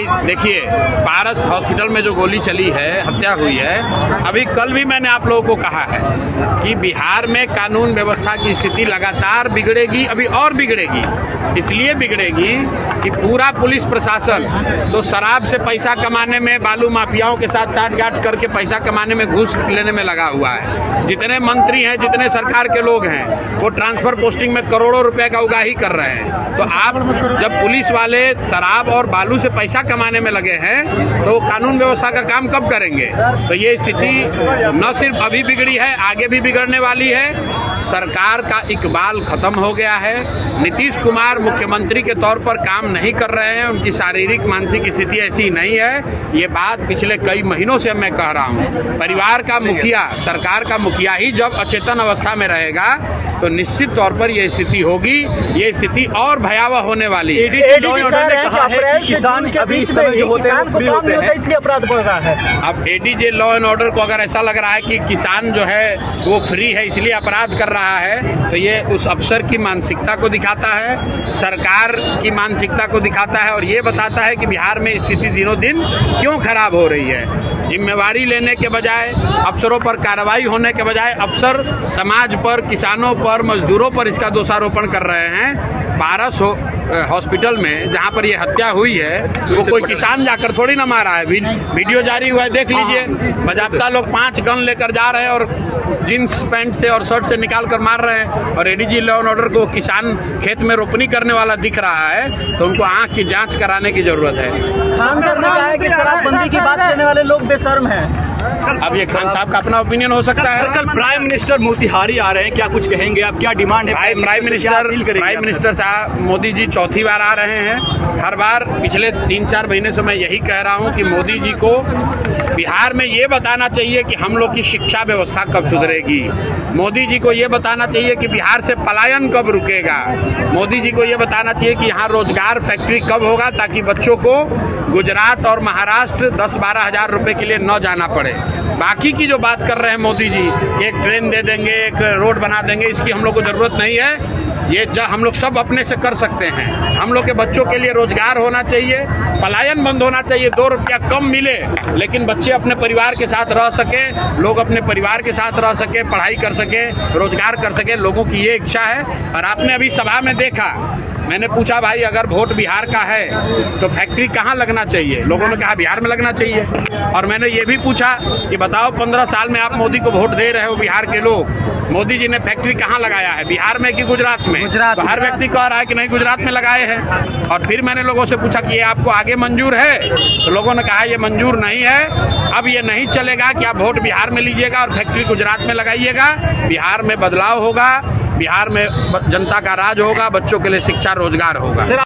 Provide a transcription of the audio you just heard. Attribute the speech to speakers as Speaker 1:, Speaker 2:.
Speaker 1: भाई देखिए, पारस हॉस्पिटल में जो गोली चली है, हत्या हुई है, अभी कल भी मैंने आप लोगों को कहा है कि बिहार में कानून व्यवस्था की स्थिति लगातार बिगड़ेगी, अभी और बिगड़ेगी। इसलिए बिगड़ेगी कि पूरा पुलिस प्रशासन तो शराब से पैसा कमाने में, बालू माफियाओं के साथ साठगांठ करके पैसा कमाने में, घूस लेने में लगा हुआ है। जितने मंत्री हैं, जितने सरकार के लोग हैं, वो ट्रांसफर पोस्टिंग में करोड़ों रुपए का उगाही कर रहे हैं। तो आप जब पुलिस वाले शराब और बालू से पैसा कमाने में लगे हैं तो कानून व्यवस्था का काम कब करेंगे? तो ये स्थिति न सिर्फ अभी बिगड़ी है, आगे भी बिगड़ने वाली है। सरकार का इकबाल खत्म हो गया है। नीतीश कुमार मुख्यमंत्री के तौर पर काम नहीं कर रहे हैं, उनकी शारीरिक मानसिक स्थिति ऐसी नहीं है। ये बात पिछले कई महीनों से मैं कह रहा हूँ। परिवार का मुखिया, सरकार का मुखिया ही जब अचेतन अवस्था में रहेगा तो निश्चित तौर पर यह स्थिति होगी। ये स्थिति और भयावह होने वाली है।
Speaker 2: किसान अभी इस समय जो होते हैं फ्री होते हैं, इसलिए अपराध बढ़ रहा है।
Speaker 1: अब एडीजे लॉ एंड ऑर्डर को अगर ऐसा लग रहा है कि किसान जो है वो फ्री है इसलिए अपराध कर रहा है, तो ये उस अफसर की मानसिकता को दिखाता है, सरकार की मानसिकता को दिखाता है और ये बताता है कि बिहार में स्थिति दिनों दिन क्यों खराब हो रही है। जिम्मेवारी लेने के बजाय, अफसरों पर कार्रवाई होने के बजाय अफसर समाज पर, किसानों पर, मजदूरों पर इसका दोषारोपण कर रहे हैं। पारस हॉस्पिटल में जहां पर ये हत्या हुई है वो कोई किसान जाकर थोड़ी ना मारा है। वीडियो जारी हुआ है, देख लीजिए। बाजाप्ता लोग 5 गन लेकर जा रहे हैं और जींस पैंट से और शर्ट से निकाल कर मार रहे हैं। और एडीजी लॉ एंड ऑर्डर को किसान खेत में रोपनी करने वाला दिख रहा है तो उनको आंख की जांच कराने की जरूरत है।
Speaker 2: खान साहब ने कहा है कि शराबबंदी की बात करने वाले लोग बेशर्म हैं।
Speaker 1: अब ये खान साहब का अपना ओपिनियन हो सकता है।
Speaker 2: कल प्राइम मिनिस्टर मोतिहारी आ रहे हैं, क्या कुछ कहेंगे आप? क्या डिमांड है?
Speaker 1: प्राइम मिनिस्टर साहब मोदी जी चौथी बार आ रहे हैं। हर बार पिछले 3-4 महीने से मैं यही कह रहा हूं कि मोदी जी को बिहार में ये बताना चाहिए कि हम लोग की शिक्षा व्यवस्था कब सुधरेगी। मोदी जी को ये बताना चाहिए कि बिहार से पलायन कब रुकेगा। मोदी जी को ये बताना चाहिए कि यहाँ रोजगार फैक्ट्री कब होगा ताकि बच्चों को गुजरात और महाराष्ट्र 10-12 हज़ार रुपए के लिए न जाना पड़े। बाकी की जो बात कर रहे हैं मोदी जी, एक ट्रेन दे देंगे, एक रोड बना देंगे, इसकी हम लोग को जरूरत नहीं है। ये हम लोग सब अपने से कर सकते हैं। हम लोग के बच्चों के लिए रोजगार होना चाहिए, पलायन बंद होना चाहिए। 2 रुपया कम मिले लेकिन बच्चे अपने परिवार के साथ रह सके, लोग अपने परिवार के साथ रह सके, पढ़ाई कर सके, रोजगार कर सके। लोगों की ये इच्छा है। और आपने अभी सभा में देखा, मैंने पूछा भाई अगर वोट बिहार का है तो फैक्ट्री कहाँ लगना चाहिए? लोगों ने कहा बिहार में लगना चाहिए। और मैंने ये भी पूछा कि बताओ 15 साल में आप मोदी को वोट दे रहे हो, बिहार के लोग, मोदी जी ने फैक्ट्री कहाँ लगाया है, बिहार में कि गुजरात में? तो हर व्यक्ति कह रहा है कि नहीं गुजरात में लगाए हैं। और फिर मैंने लोगों से पूछा कि ये आपको आगे मंजूर है? तो लोगों ने कहा ये मंजूर नहीं है। अब ये नहीं चलेगा कि आप वोट बिहार में लीजिएगा और फैक्ट्री गुजरात में लगाइएगा। बिहार में बदलाव होगा, बिहार में जनता का राज होगा, बच्चों के लिए शिक्षा रोजगार होगा।